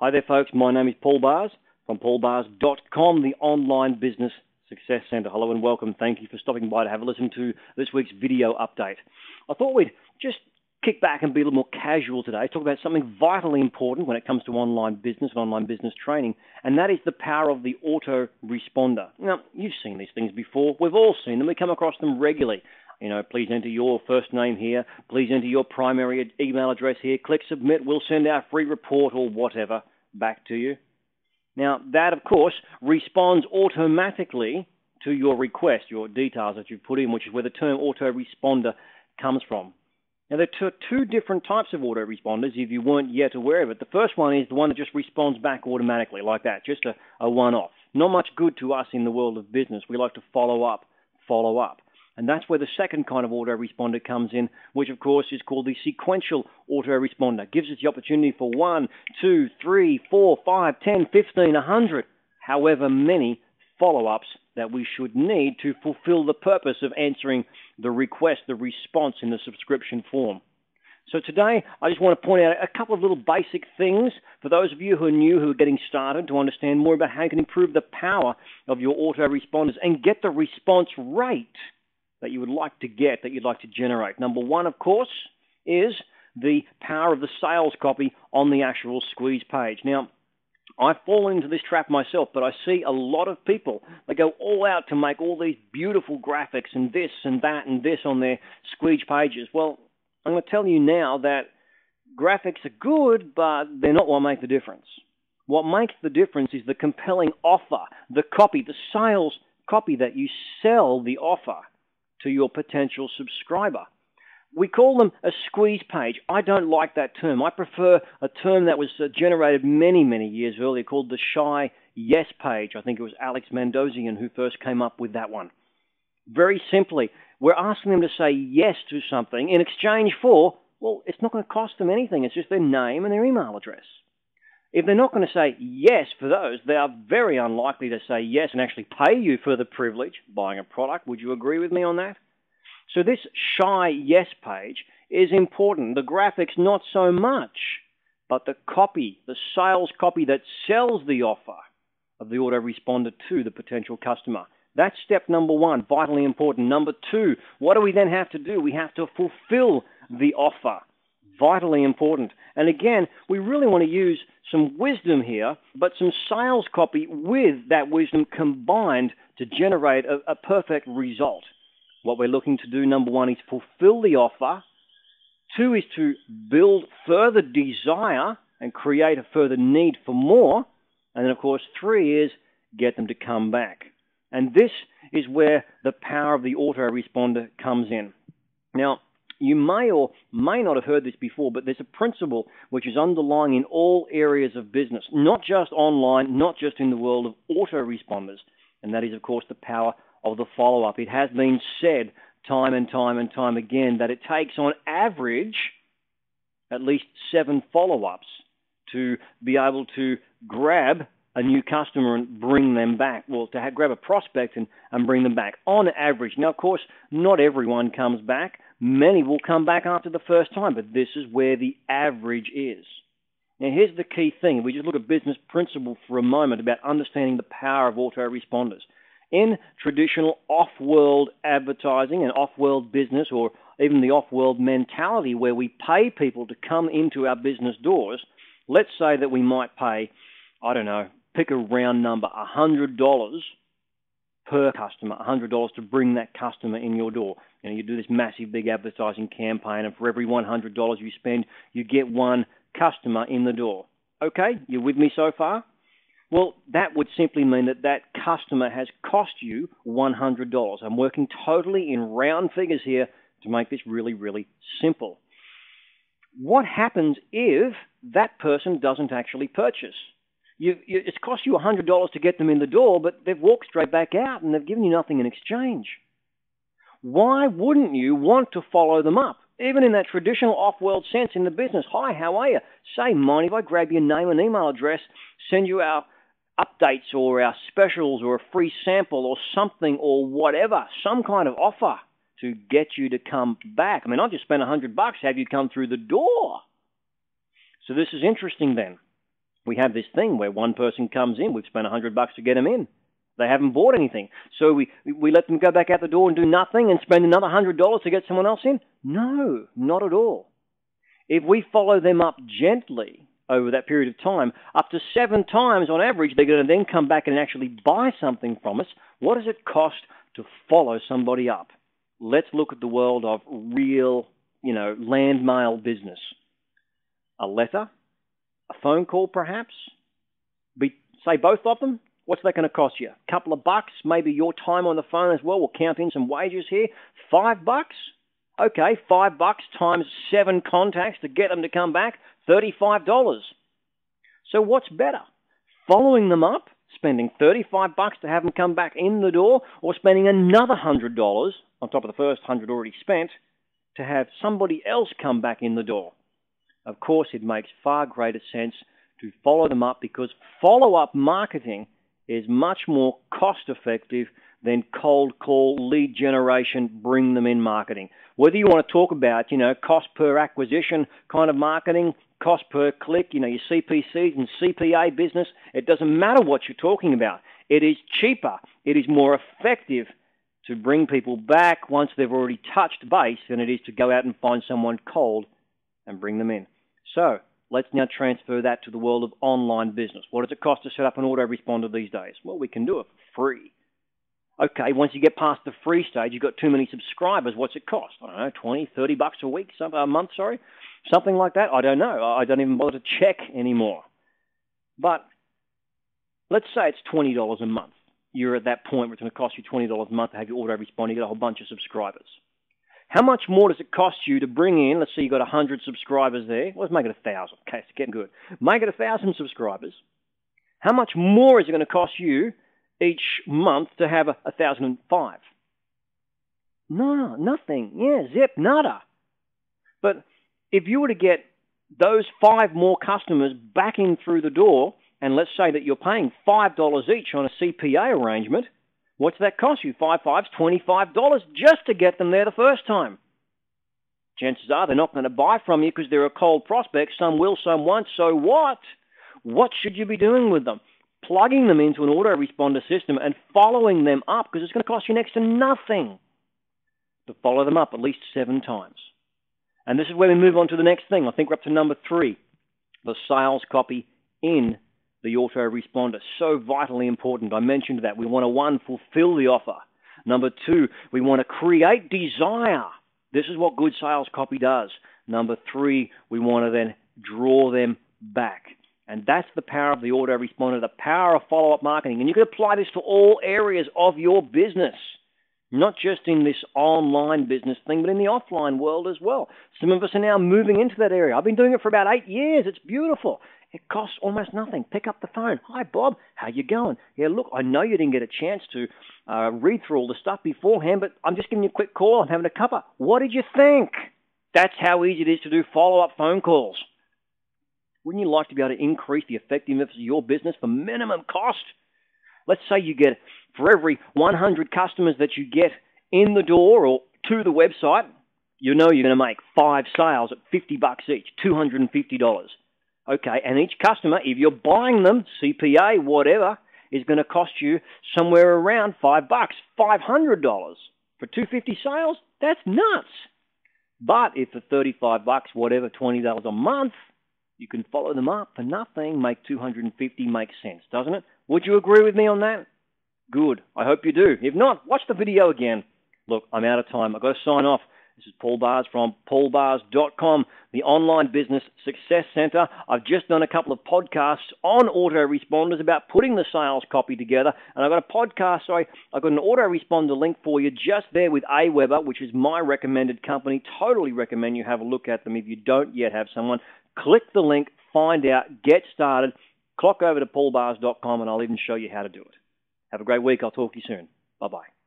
Hi there, folks. My name is Paul Bars from paulbars.com, the online business success center. Hello and welcome. Thank you for stopping by to have a listen to this week's video update. I thought we'd just kick back and be a little more casual today, talk about something vitally important when it comes to online business and online business training, and that is the power of the autoresponder. Now, you've seen these things before. We've all seen them. We come across them regularly. You know, please enter your first name here. Please enter your primary email address here. Click submit. We'll send our free report or whatever back to you. Now, that, of course, responds automatically to your request, your details that you've put in, which is where the term autoresponder comes from. Now, there are two different types of autoresponders, if you weren't yet aware of it. The first one is the one that just responds back automatically, like that, just a one-off. Not much good to us in the world of business. We like to follow up. And that's where the second kind of autoresponder comes in, which, of course, is called the sequential autoresponder. Gives us the opportunity for 1, 2, 3, 4, 5, 10, 15, 100, however many follow-ups that we should need to fulfill the purpose of answering the request, the response in the subscription form. So today, I just want to point out a couple of little basic things for those of you who are new, who are getting started, to understand more about how you can improve the power of your autoresponders and get the response rate that you would like to get, that you'd like to generate. Number one, of course, is the power of the sales copy on the actual squeeze page. Now, I've fallen into this trap myself, but I see a lot of people that go all out to make all these beautiful graphics and this and that and this on their squeeze pages. Well, I'm going to tell you now that graphics are good, but they're not what make the difference. What makes the difference is the compelling offer, the copy, the sales copy that you sell the offer to your potential subscriber. We call them a squeeze page. I don't like that term. I prefer a term that was generated many, many years earlier called the shy yes page. I think it was Alex Mandossian who first came up with that one. Very simply, we're asking them to say yes to something in exchange for, well, it's not going to cost them anything. It's just their name and their email address. If they're not going to say yes for those, they are very unlikely to say yes and actually pay you for the privilege, buying a product. Would you agree with me on that? So this shy yes page is important. The graphics, not so much, but the copy, the sales copy that sells the offer of the autoresponder to the potential customer. That's step number one, vitally important. Number two, what do we then have to do? We have to fulfill the offer. Vitally important. And again, we really want to use some wisdom here, but some sales copy with that wisdom combined to generate a perfect result. What we're looking to do, number one, is fulfill the offer. Two is to build further desire and create a further need for more. And then, of course, three is get them to come back. And this is where the power of the autoresponder comes in. Now, you may or may not have heard this before, but there's a principle which is underlying in all areas of business, not just online, not just in the world of autoresponders, and that is, of course, the power of the follow-up. It has been said time and time and time again that it takes on average at least 7 follow-ups to be able to grab a new customer and bring them back. Well, to grab a prospect and bring them back on average. Now, of course, not everyone comes back. Many will come back after the first time, but this is where the average is. Now, here's the key thing. We just look at business principle for a moment about understanding the power of autoresponders. In traditional off-world advertising and off-world business, or even the off-world mentality where we pay people to come into our business doors, let's say that we might pay, I don't know, pick a round number, $100 per customer, $100 to bring that customer in your door. You know, you do this massive big advertising campaign, and for every $100 you spend, you get one customer in the door. Okay, you with me so far? Well, that would simply mean that that customer has cost you $100. I'm working totally in round figures here to make this really, really simple. What happens if that person doesn't actually purchase? It's cost you $100 to get them in the door, but they've walked straight back out and they've given you nothing in exchange. Why wouldn't you want to follow them up? Even in that traditional off-world sense in the business. Hi, how are you? Say, mind if I grab your name and email address, send you our updates or our specials or a free sample or something or whatever, some kind of offer to get you to come back. I mean, I'll just spend $100, have you come through the door. So this is interesting then. We have this thing where one person comes in, we've spent $100 to get them in. They haven't bought anything. So we let them go back out the door and do nothing and spend another $100 to get someone else in? No, not at all. If we follow them up gently over that period of time, up to 7 times on average, they're going to then come back and actually buy something from us. What does it cost to follow somebody up? Let's look at the world of real, land mail business. A letter, a phone call perhaps, say both of them. What's that going to cost you? A couple of bucks, maybe your time on the phone as well. We'll count in some wages here. $5? Okay, $5 times 7 contacts to get them to come back, $35. So what's better? Following them up, spending $35 to have them come back in the door, or spending another $100 on top of the first $100 already spent to have somebody else come back in the door? Of course, it makes far greater sense to follow them up, because follow-up marketing is much more cost-effective than cold call, lead generation, bring them in marketing. Whether you want to talk about, cost per acquisition kind of marketing, cost per click, your CPCs and CPA business, it doesn't matter what you're talking about. It is cheaper. It is more effective to bring people back once they've already touched base than it is to go out and find someone cold and bring them in. So let's now transfer that to the world of online business. What does it cost to set up an autoresponder these days? Well, we can do it for free. Okay, once you get past the free stage, you've got too many subscribers. What's it cost? I don't know, $20, $30 a week, a month, something like that. I don't know. I don't even bother to check anymore. But let's say it's $20 a month. You're at that point where it's going to cost you $20 a month to have your autoresponder. You get a whole bunch of subscribers. How much more does it cost you to bring in, let's say you've got 100 subscribers there. Let's make it 1,000. Okay, it's getting good. Make it 1,000 subscribers. How much more is it going to cost you each month to have 1,005? No, nothing. Yeah, zip, nada. But if you were to get those 5 more customers back in through the door, and let's say that you're paying $5 each on a CPA arrangement, what's that cost you? 5 5's $25 just to get them there the first time. Chances are they're not going to buy from you because they're a cold prospect. Some will, some won't. So what? What should you be doing with them? Plugging them into an autoresponder system and following them up, because it's going to cost you next to nothing to follow them up at least 7 times. And this is where we move on to the next thing. I think we're up to number 3, the sales copy in the autoresponder. So vitally important. I mentioned that. We want to, 1, fulfill the offer. Number 2, we want to create desire. This is what good sales copy does. Number 3, we want to then draw them back. And that's the power of the autoresponder, the power of follow-up marketing. And you can apply this to all areas of your business, not just in this online business thing, but in the offline world as well. Some of us are now moving into that area. I've been doing it for about 8 years. It's beautiful. It costs almost nothing. Pick up the phone. Hi, Bob. How you going? Yeah, look, I know you didn't get a chance to read through all the stuff beforehand, but I'm just giving you a quick call. I'm having a cuppa. What did you think? That's how easy it is to do follow-up phone calls. Wouldn't you like to be able to increase the effectiveness of your business for minimum cost? Let's say you get, for every 100 customers that you get in the door or to the website, you know you're going to make 5 sales at $50 each, $250. Okay, and each customer, if you're buying them, CPA, whatever, is going to cost you somewhere around $5, $500 for 250 sales. That's nuts. But if for $35, whatever, $20 a month, you can follow them up for nothing, make $250, makes sense, doesn't it? Would you agree with me on that? Good. I hope you do. If not, watch the video again. Look, I'm out of time. I've got to sign off. This is Paul Bars from paulbars.com, the online business success center. I've just done a couple of podcasts on autoresponders about putting the sales copy together. And I've got an autoresponder link for you just there with Aweber, which is my recommended company. Totally recommend you have a look at them if you don't yet have someone. Click the link, find out, get started, clock over to paulbars.com, and I'll even show you how to do it. Have a great week. I'll talk to you soon. Bye-bye.